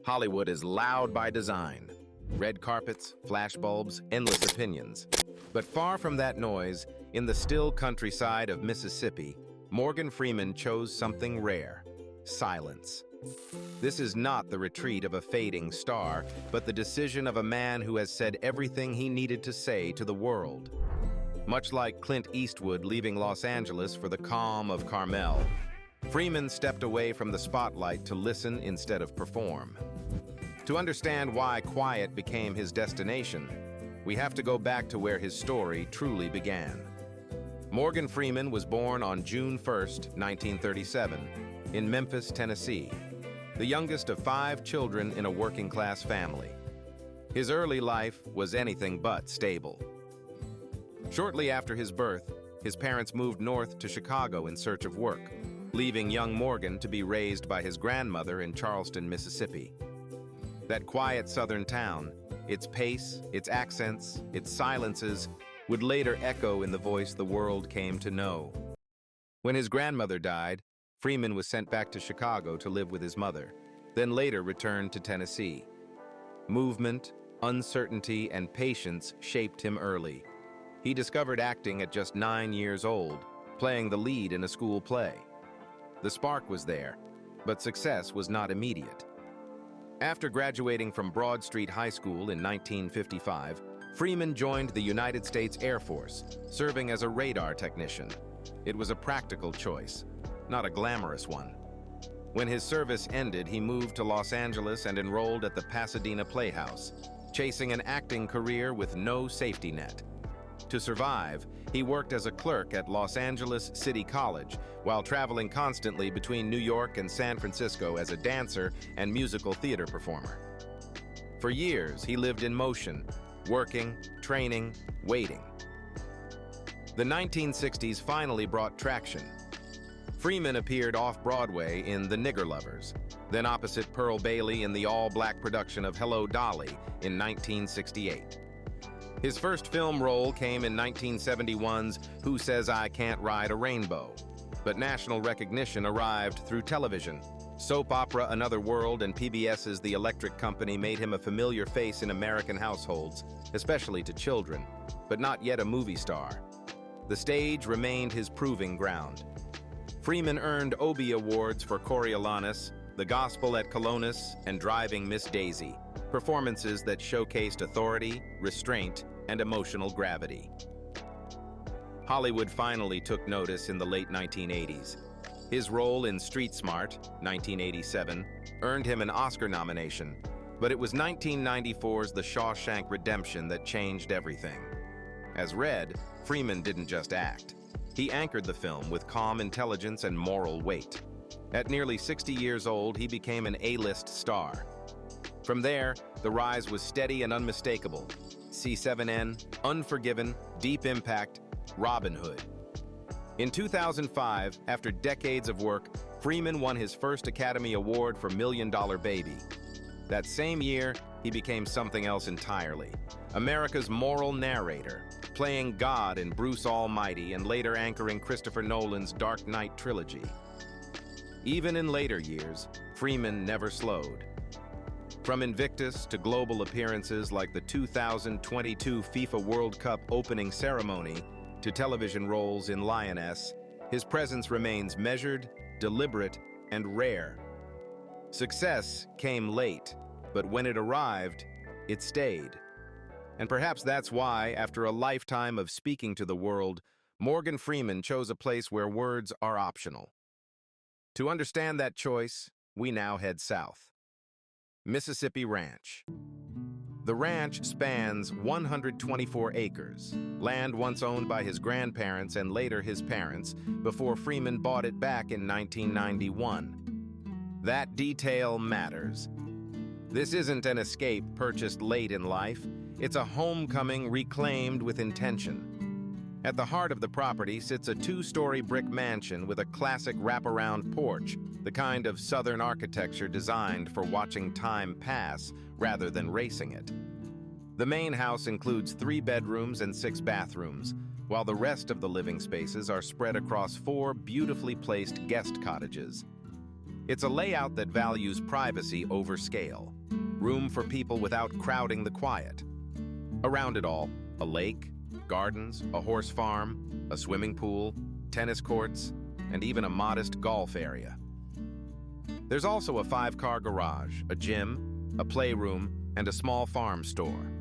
Hollywood is loud by design. Red carpets, flashbulbs, endless opinions. But far from that noise, in the still countryside of Mississippi, Morgan Freeman chose something rare: silence. This is not the retreat of a fading star, but the decision of a man who has said everything he needed to say to the world. Much like Clint Eastwood leaving Los Angeles for the calm of Carmel, Freeman stepped away from the spotlight to listen instead of perform. To understand why quiet became his destination, we have to go back to where his story truly began. Morgan Freeman was born on June 1st, 1937, in Memphis, Tennessee, the youngest of 5 children in a working-class family. His early life was anything but stable. Shortly after his birth, his parents moved north to Chicago in search of work, leaving young Morgan to be raised by his grandmother in Charleston, Mississippi. That quiet southern town, its pace, its accents, its silences, would later echo in the voice the world came to know. When his grandmother died, Freeman was sent back to Chicago to live with his mother, then later returned to Tennessee. Movement, uncertainty, and patience shaped him early. He discovered acting at just 9 years old, playing the lead in a school play. The spark was there, but success was not immediate. After graduating from Broad Street High School in 1955, Freeman joined the United States Air Force, serving as a radar technician. It was a practical choice, not a glamorous one. When his service ended, he moved to Los Angeles and enrolled at the Pasadena Playhouse, chasing an acting career with no safety net. To survive, he worked as a clerk at Los Angeles City College while traveling constantly between New York and San Francisco as a dancer and musical theater performer. For years, he lived in motion, working, training, waiting. The 1960s finally brought traction. Freeman appeared off-Broadway in The Nigger Lovers, then opposite Pearl Bailey in the all-black production of Hello, Dolly in 1968. His first film role came in 1971's Who Says I Can't Ride a Rainbow? But national recognition arrived through television. Soap opera Another World and PBS's The Electric Company made him a familiar face in American households, especially to children, but not yet a movie star. The stage remained his proving ground. Freeman earned Obie Awards for Coriolanus, The Gospel at Colonus, and Driving Miss Daisy, performances that showcased authority, restraint, and emotional gravity. Hollywood finally took notice in the late 1980s. His role in Street Smart, 1987, earned him an Oscar nomination, but it was 1994's The Shawshank Redemption that changed everything. As Red, Freeman didn't just act. He anchored the film with calm intelligence and moral weight. At nearly 60 years old, he became an A-list star. From there, the rise was steady and unmistakable. C7N, Unforgiven, Deep Impact, Robin Hood. In 2005, after decades of work, Freeman won his first Academy Award for Million Dollar Baby. That same year, he became something else entirely. America's moral narrator, playing God in Bruce Almighty and later anchoring Christopher Nolan's Dark Knight trilogy. Even in later years, Freeman never slowed. From Invictus to global appearances like the 2022 FIFA World Cup opening ceremony to television roles in Lioness, his presence remains measured, deliberate, and rare. Success came late, but when it arrived, it stayed. And perhaps that's why, after a lifetime of speaking to the world, Morgan Freeman chose a place where words are optional. To understand that choice, we now head south. Mississippi Ranch. The ranch spans 124 acres, land once owned by his grandparents and later his parents, before Freeman bought it back in 1991. That detail matters. This isn't an escape purchased late in life. It's a homecoming reclaimed with intention. At the heart of the property sits a 2-story brick mansion with a classic wraparound porch, the kind of Southern architecture designed for watching time pass rather than racing it. The main house includes 3 bedrooms and 6 bathrooms, while the rest of the living spaces are spread across 4 beautifully placed guest cottages. It's a layout that values privacy over scale, room for people without crowding the quiet. Around it all, a lake, gardens, a horse farm, a swimming pool, tennis courts, and even a modest golf area. There's also a 5-car garage, a gym, a playroom, and a small farm store.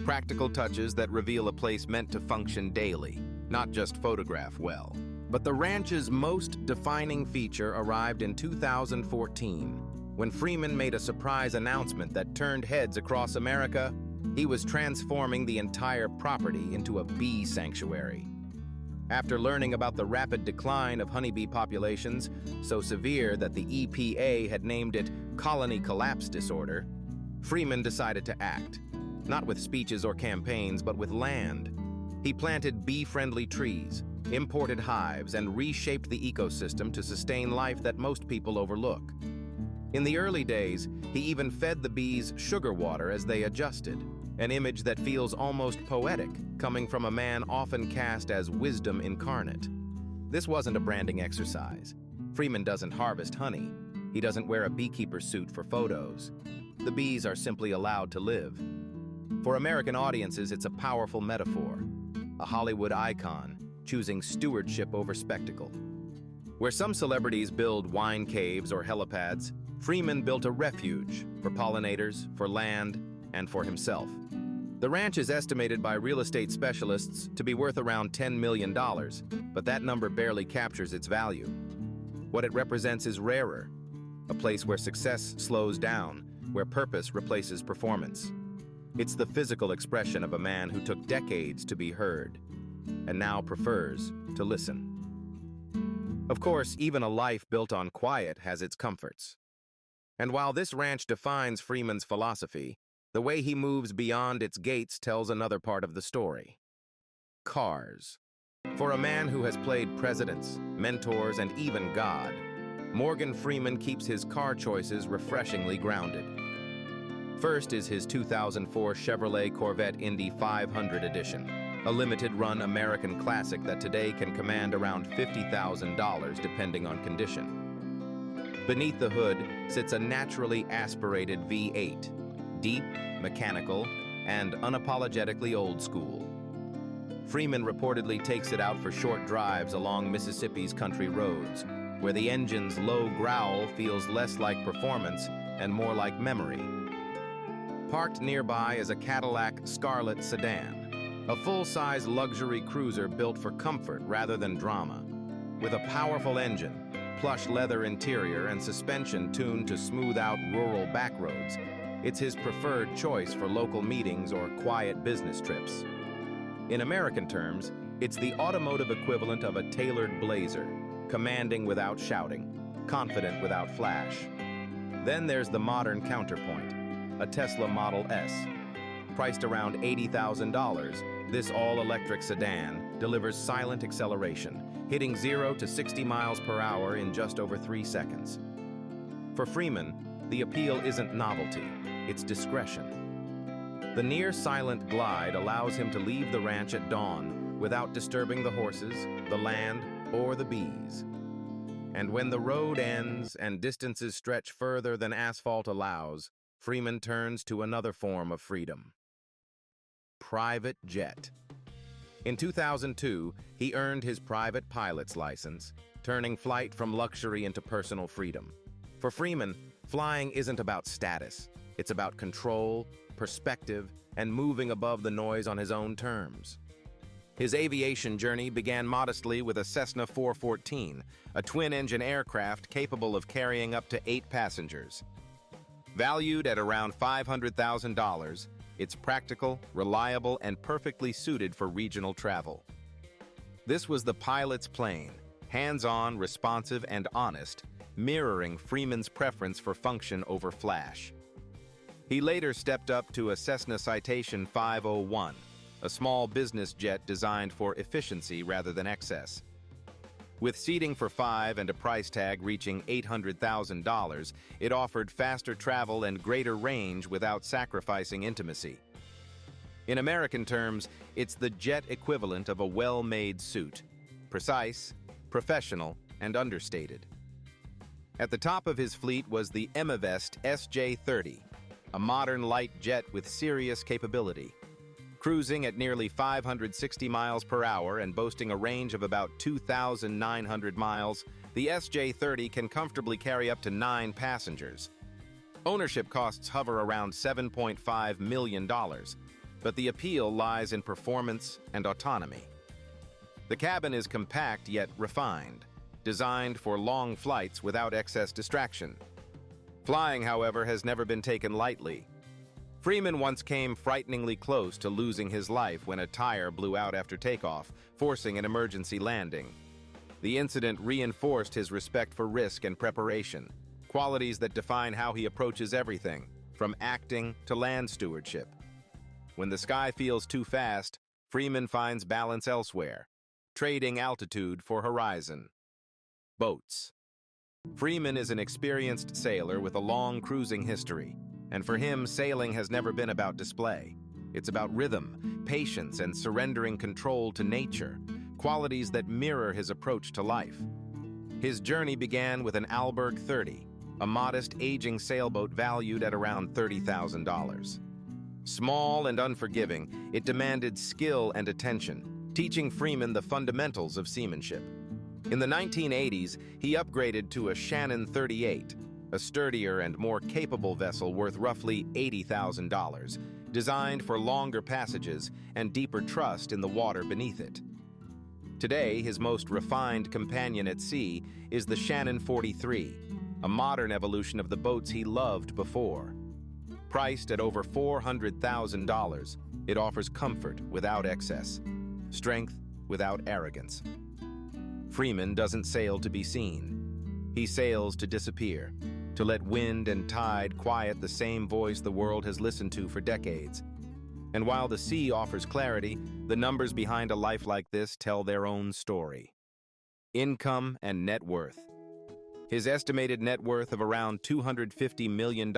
Practical touches that reveal a place meant to function daily, not just photograph well. But the ranch's most defining feature arrived in 2014, when Freeman made a surprise announcement that turned heads across America. He was transforming the entire property into a bee sanctuary. After learning about the rapid decline of honeybee populations, so severe that the EPA had named it colony collapse disorder, Freeman decided to act, not with speeches or campaigns, but with land. He planted bee-friendly trees, imported hives, and reshaped the ecosystem to sustain life that most people overlook. In the early days, he even fed the bees sugar water as they adjusted, an image that feels almost poetic, coming from a man often cast as wisdom incarnate. This wasn't a branding exercise. Freeman doesn't harvest honey. He doesn't wear a beekeeper suit for photos. The bees are simply allowed to live. For American audiences, it's a powerful metaphor, a Hollywood icon choosing stewardship over spectacle. Where some celebrities build wine caves or helipads, Freeman built a refuge for pollinators, for land, and for himself. The ranch is estimated by real estate specialists to be worth around $10 million, but that number barely captures its value. What it represents is rarer, a place where success slows down, where purpose replaces performance. It's the physical expression of a man who took decades to be heard, and now prefers to listen. Of course, even a life built on quiet has its comforts. And while this ranch defines Freeman's philosophy, the way he moves beyond its gates tells another part of the story. Cars. For a man who has played presidents, mentors, and even God, Morgan Freeman keeps his car choices refreshingly grounded. First is his 2004 Chevrolet Corvette Indy 500 Edition, a limited-run American classic that today can command around $50,000 depending on condition. Beneath the hood sits a naturally aspirated V8, deep, mechanical, and unapologetically old school. Freeman reportedly takes it out for short drives along Mississippi's country roads, where the engine's low growl feels less like performance and more like memory. Parked nearby is a Cadillac Scarlet sedan, a full-size luxury cruiser built for comfort rather than drama. With a powerful engine, plush leather interior, and suspension tuned to smooth out rural backroads, it's his preferred choice for local meetings or quiet business trips. In American terms, it's the automotive equivalent of a tailored blazer, commanding without shouting, confident without flash. Then there's the modern counterpoint, a Tesla Model S. Priced around $80,000, this all-electric sedan delivers silent acceleration, hitting 0 to 60 miles per hour in just over 3 seconds. For Freeman, the appeal isn't novelty, it's discretion. The near-silent glide allows him to leave the ranch at dawn without disturbing the horses, the land, or the bees. And when the road ends and distances stretch further than asphalt allows, Freeman turns to another form of freedom. Private jet. In 2002, he earned his private pilot's license, turning flight from luxury into personal freedom. For Freeman, flying isn't about status. It's about control, perspective, and moving above the noise on his own terms. His aviation journey began modestly with a Cessna 414, a twin-engine aircraft capable of carrying up to 8 passengers. Valued at around $500,000, it's practical, reliable, and perfectly suited for regional travel. This was the pilot's plane, hands-on, responsive, and honest, mirroring Freeman's preference for function over flash. He later stepped up to a Cessna Citation 501, a small business jet designed for efficiency rather than excess. With seating for 5 and a price tag reaching $800,000, it offered faster travel and greater range without sacrificing intimacy. In American terms, it's the jet equivalent of a well-made suit, precise, professional, and understated. At the top of his fleet was the Emivest SJ-30, a modern light jet with serious capability. Cruising at nearly 560 miles per hour and boasting a range of about 2,900 miles, the SJ-30 can comfortably carry up to 9 passengers. Ownership costs hover around $7.5 million, but the appeal lies in performance and autonomy. The cabin is compact yet refined, designed for long flights without excess distraction. Flying, however, has never been taken lightly. Freeman once came frighteningly close to losing his life when a tire blew out after takeoff, forcing an emergency landing. The incident reinforced his respect for risk and preparation, qualities that define how he approaches everything, from acting to land stewardship. When the sky feels too fast, Freeman finds balance elsewhere, trading altitude for horizon. Boats. Freeman is an experienced sailor with a long cruising history, and for him, sailing has never been about display. It's about rhythm, patience, and surrendering control to nature, qualities that mirror his approach to life. His journey began with an Alberg 30, a modest, aging sailboat valued at around $30,000. Small and unforgiving, it demanded skill and attention, teaching Freeman the fundamentals of seamanship. In the 1980s, he upgraded to a Shannon 38, a sturdier and more capable vessel worth roughly $80,000, designed for longer passages and deeper trust in the water beneath it. Today, his most refined companion at sea is the Shannon 43, a modern evolution of the boats he loved before. Priced at over $400,000, it offers comfort without excess, strength without arrogance. Freeman doesn't sail to be seen. He sails to disappear, to let wind and tide quiet the same voice the world has listened to for decades. And while the sea offers clarity, the numbers behind a life like this tell their own story. Income and net worth. His estimated net worth of around $250 million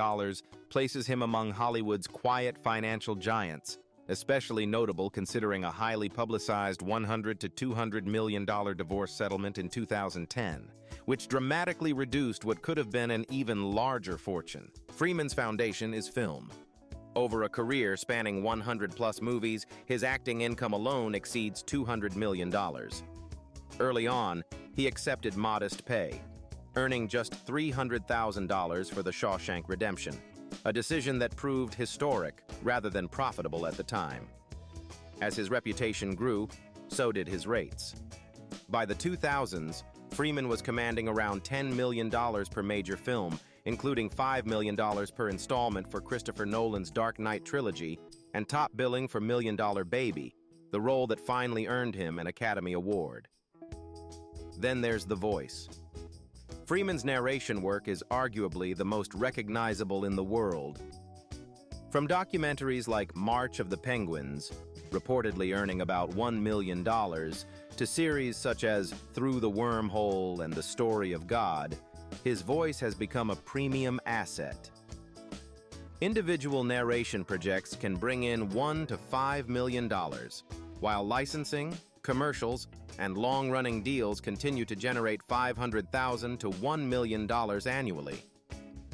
places him among Hollywood's quiet financial giants, especially notable considering a highly publicized $100 to $200 million divorce settlement in 2010, which dramatically reduced what could have been an even larger fortune. Freeman's foundation is film. Over a career spanning 100-plus movies, his acting income alone exceeds $200 million. Early on, he accepted modest pay, earning just $300,000 for The Shawshank Redemption, a decision that proved historic rather than profitable at the time. As his reputation grew, so did his rates. By the 2000s, Freeman was commanding around $10 million per major film, including $5 million per installment for Christopher Nolan's Dark Knight trilogy, and top billing for Million Dollar Baby, the role that finally earned him an Academy Award. Then there's the voice. Freeman's narration work is arguably the most recognizable in the world. From documentaries like March of the Penguins, reportedly earning about $1 million, to series such as Through the Wormhole and The Story of God, his voice has become a premium asset. Individual narration projects can bring in $1 to $5 million, while licensing, commercials, and long-running deals continue to generate $500,000 to $1 million annually.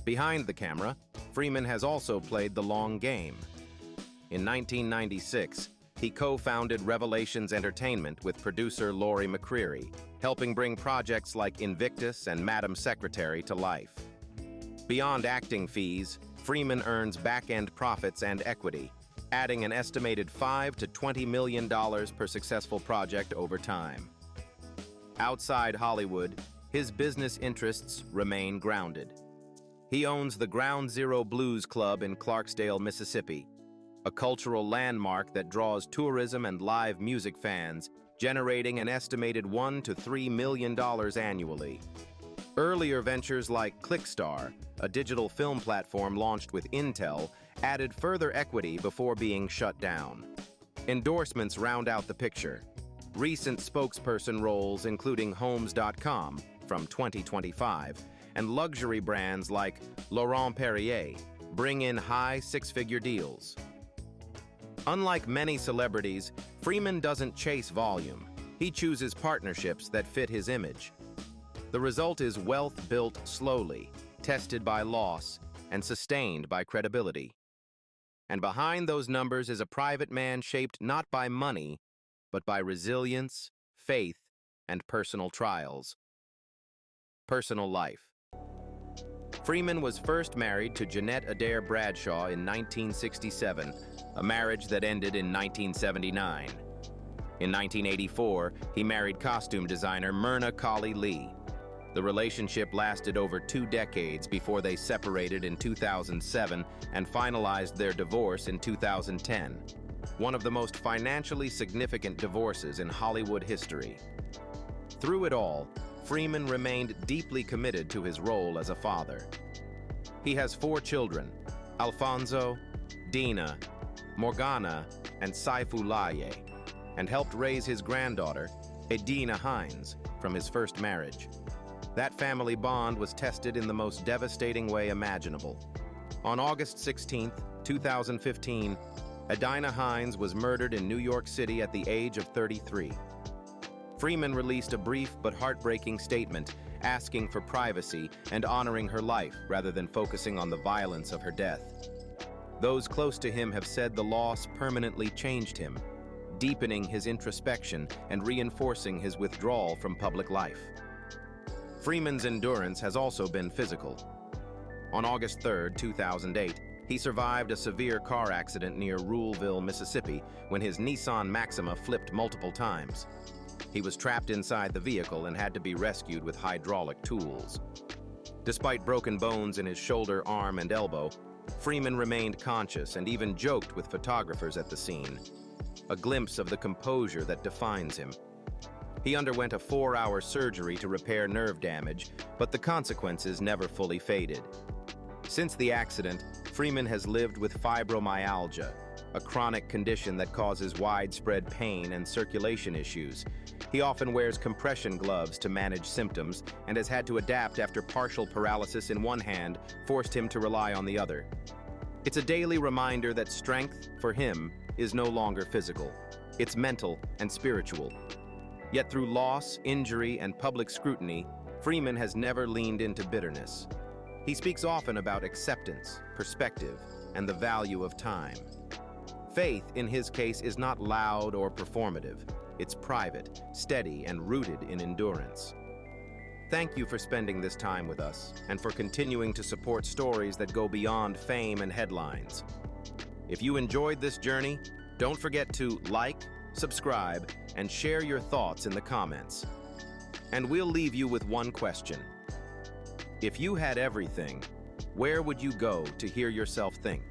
Behind the camera, Freeman has also played the long game. In 1996, he co-founded Revelations Entertainment with producer Laurie McCreary, helping bring projects like Invictus and Madam Secretary to life. Beyond acting fees, Freeman earns back-end profits and equity, adding an estimated $5 to $20 million per successful project over time. Outside Hollywood, his business interests remain grounded. He owns the Ground Zero Blues Club in Clarksdale, Mississippi, a cultural landmark that draws tourism and live music fans, generating an estimated $1 to $3 million annually. Earlier ventures like ClickStar, a digital film platform launched with Intel, added further equity before being shut down. Endorsements round out the picture. Recent spokesperson roles including Homes.com from 2025 and luxury brands like Laurent Perrier bring in high six-figure deals. Unlike many celebrities, Freeman doesn't chase volume. He chooses partnerships that fit his image. The result is wealth built slowly, tested by loss, and sustained by credibility. And behind those numbers is a private man shaped not by money, but by resilience, faith, and personal trials. Personal life. Freeman was first married to Jeanette Adair Bradshaw in 1967, a marriage that ended in 1979. In 1984, he married costume designer Myrna Colley Lee. The relationship lasted over 2 decades before they separated in 2007 and finalized their divorce in 2010, one of the most financially significant divorces in Hollywood history. Through it all, Freeman remained deeply committed to his role as a father. He has 4 children, Alfonso, Dina, Morgana, and Saifulaye, and helped raise his granddaughter, Edina Hines, from his first marriage. That family bond was tested in the most devastating way imaginable. On August 16, 2015, Edina Hines was murdered in New York City at the age of 33. Freeman released a brief but heartbreaking statement asking for privacy and honoring her life rather than focusing on the violence of her death. Those close to him have said the loss permanently changed him, deepening his introspection and reinforcing his withdrawal from public life. Freeman's endurance has also been physical. On August 3, 2008, he survived a severe car accident near Ruleville, Mississippi, when his Nissan Maxima flipped multiple times. He was trapped inside the vehicle and had to be rescued with hydraulic tools. Despite broken bones in his shoulder, arm, and elbow, Freeman remained conscious and even joked with photographers at the scene, a glimpse of the composure that defines him. He underwent a 4-hour surgery to repair nerve damage, but the consequences never fully faded. Since the accident, Freeman has lived with fibromyalgia, a chronic condition that causes widespread pain and circulation issues. He often wears compression gloves to manage symptoms and has had to adapt after partial paralysis in one hand forced him to rely on the other. It's a daily reminder that strength, for him, is no longer physical. It's mental and spiritual. Yet through loss, injury, and public scrutiny, Freeman has never leaned into bitterness. He speaks often about acceptance, perspective, and the value of time. Faith, in his case, is not loud or performative. It's private, steady, and rooted in endurance. Thank you for spending this time with us and for continuing to support stories that go beyond fame and headlines. If you enjoyed this journey, don't forget to like, subscribe, and share your thoughts in the comments. And we'll leave you with one question. If you had everything, where would you go to hear yourself think?